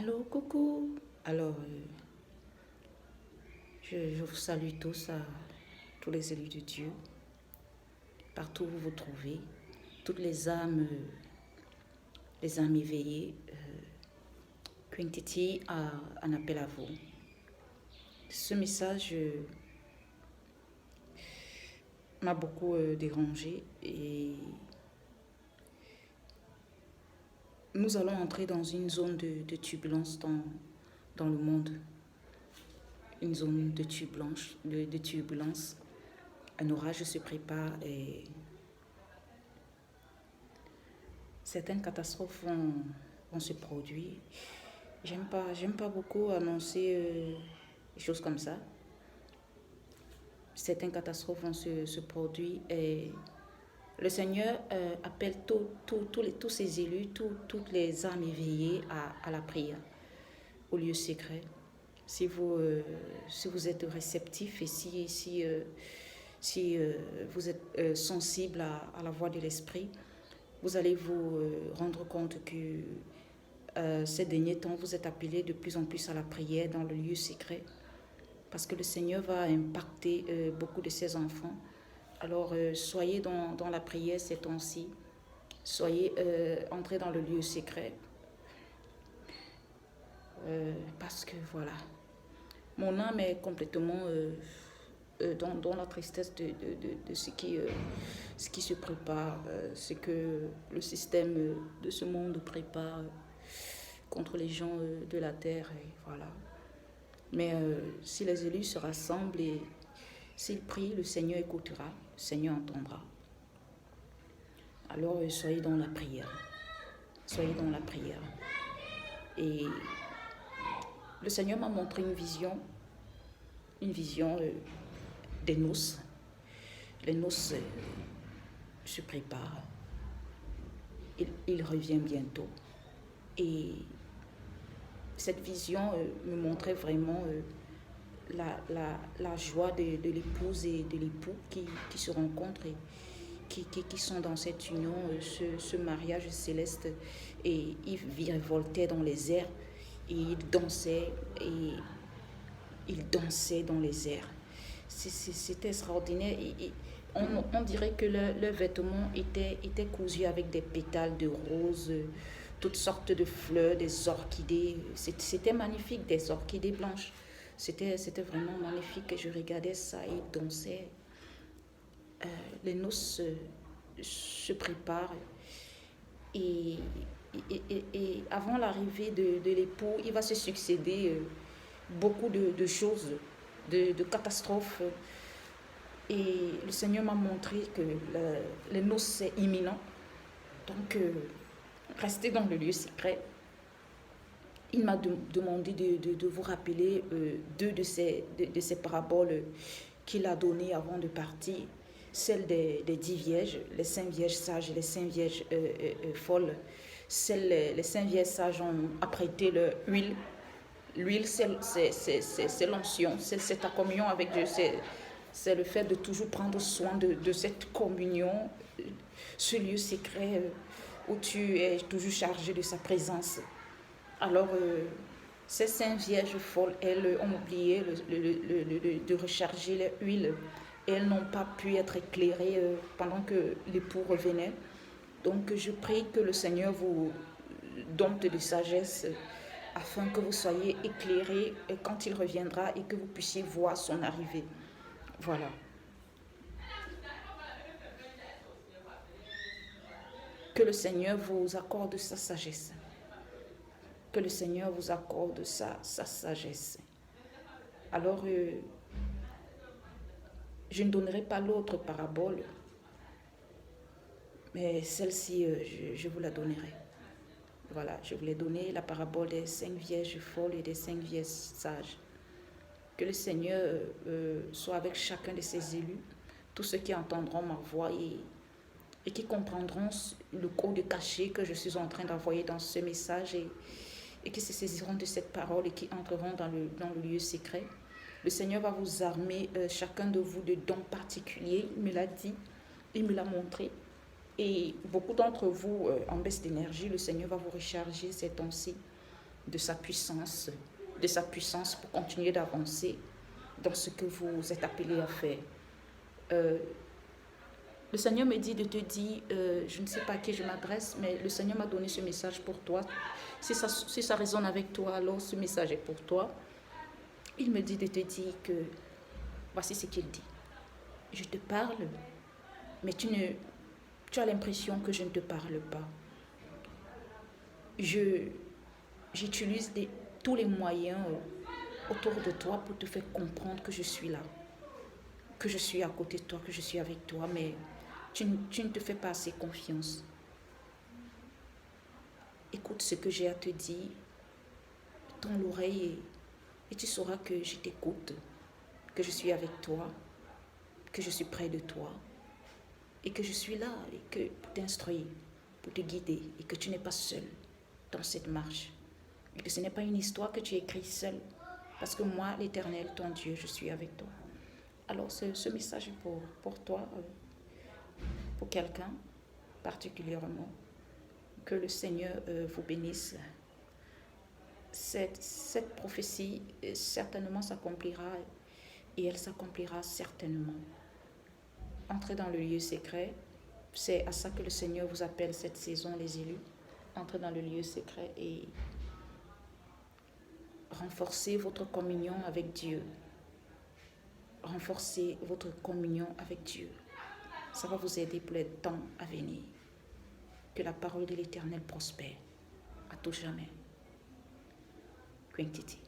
Allô, coucou. Alors, je vous salue tous, tous les élus de Dieu, partout où vous vous trouvez, toutes les âmes éveillées. Quintity a un appel à vous. Ce message m'a beaucoup dérangé et nous allons entrer dans une zone de turbulence dans le monde. Une zone de turbulence. Un orage se prépare et certaines catastrophes vont se produire. J'aime pas beaucoup annoncer des choses comme ça. Certaines catastrophes vont se produire et le Seigneur appelle tous ses élus, toutes les âmes éveillées à la prière, au lieu secret. Si vous êtes réceptif et si vous êtes sensible à la voix de l'Esprit, vous allez vous rendre compte que ces derniers temps, vous êtes appelés de plus en plus à la prière dans le lieu secret, parce que le Seigneur va impacter beaucoup de ses enfants. Alors, soyez dans la prière ces temps-ci, soyez entrés dans le lieu secret, parce que voilà, mon âme est complètement dans la tristesse de ce qui se prépare, ce que le système de ce monde prépare contre les gens de la terre. Et voilà. Mais si les élus se rassemblent et s'ils prient, le Seigneur écoutera, le Seigneur entendra. Alors soyez dans la prière. Soyez dans la prière. Et le Seigneur m'a montré une vision des noces. Les noces se préparent. Il revient bientôt. Et cette vision me montrait vraiment la joie de l'épouse et de l'époux qui se rencontrent et qui sont dans cette union, ce mariage céleste. Et ils virevoltaient dans les airs et ils dansaient dans les airs. C'était extraordinaire. On dirait que leurs vêtements étaient cousus avec des pétales de roses, toutes sortes de fleurs, des orchidées. C'était magnifique, des orchidées blanches. C'était vraiment magnifique. Je regardais ça et ils dansaient. Les noces se préparent. Et avant l'arrivée de l'époux, il va se succéder beaucoup de choses, de catastrophes. Et le Seigneur m'a montré que les noces, c'est imminent. Donc, restez dans le lieu secret. Il m'a demandé de vous rappeler deux de ces paraboles qu'il a données avant de partir. Celle des 10 vierges, les 5 vierges sages et les 5 vierges folles. Les 5 vierges sages ont apprêté leur huile. L'huile, c'est l'onction, c'est ta communion avec Dieu. C'est le fait de toujours prendre soin de cette communion, ce lieu secret où tu es toujours chargé de sa présence. Alors, ces 5 vierges folles, elles ont oublié de recharger leur huile. Et elles n'ont pas pu être éclairées pendant que l'époux revenait. Donc, je prie que le Seigneur vous donne de sagesse afin que vous soyez éclairés quand il reviendra et que vous puissiez voir son arrivée. Voilà. Que le Seigneur vous accorde sa sagesse. Que le Seigneur vous accorde sa sagesse. Alors, je ne donnerai pas l'autre parabole, mais celle-ci, je vous la donnerai. Voilà, je vous l'ai donné, la parabole des 5 vierges folles et des 5 vierges sages. Que le Seigneur soit avec chacun de ses élus, tous ceux qui entendront ma voix et qui comprendront le code caché que je suis en train d'envoyer dans ce message et qui se saisiront de cette parole et qui entreront dans le lieu secret. Le Seigneur va vous armer, chacun de vous, de dons particuliers. Il me l'a dit, il me l'a montré. Et beaucoup d'entre vous en baisse d'énergie, le Seigneur va vous recharger ces temps-ci. de sa puissance pour continuer d'avancer dans ce que vous êtes appelé à faire. Le Seigneur me dit de te dire, je ne sais pas à qui je m'adresse, mais le Seigneur m'a donné ce message pour toi. Si ça résonne avec toi, alors ce message est pour toi. Il me dit de te dire que, voici ce qu'il dit. Je te parle, mais tu as l'impression que je ne te parle pas. J'utilise tous les moyens autour de toi pour te faire comprendre que je suis là, que je suis à côté de toi, que je suis avec toi, mais tu ne te fais pas assez confiance. Écoute ce que j'ai à te dire, tends l'oreille et tu sauras que je t'écoute, que je suis avec toi, que je suis près de toi et que je suis là pour t'instruire, pour te guider et que tu n'es pas seul dans cette marche et que ce n'est pas une histoire que tu écris seul parce que moi, l'Éternel, ton Dieu, je suis avec toi. Alors ce message est pour toi, pour quelqu'un particulièrement. Que le Seigneur vous bénisse. Cette prophétie certainement s'accomplira et elle s'accomplira certainement. Entrez dans le lieu secret. C'est à ça que le Seigneur vous appelle cette saison, les élus. Entrez dans le lieu secret et renforcez votre communion avec Dieu. Renforcez votre communion avec Dieu. Ça va vous aider pour les temps à venir. Que la parole de l'Éternel prospère à tout jamais. Quintiti.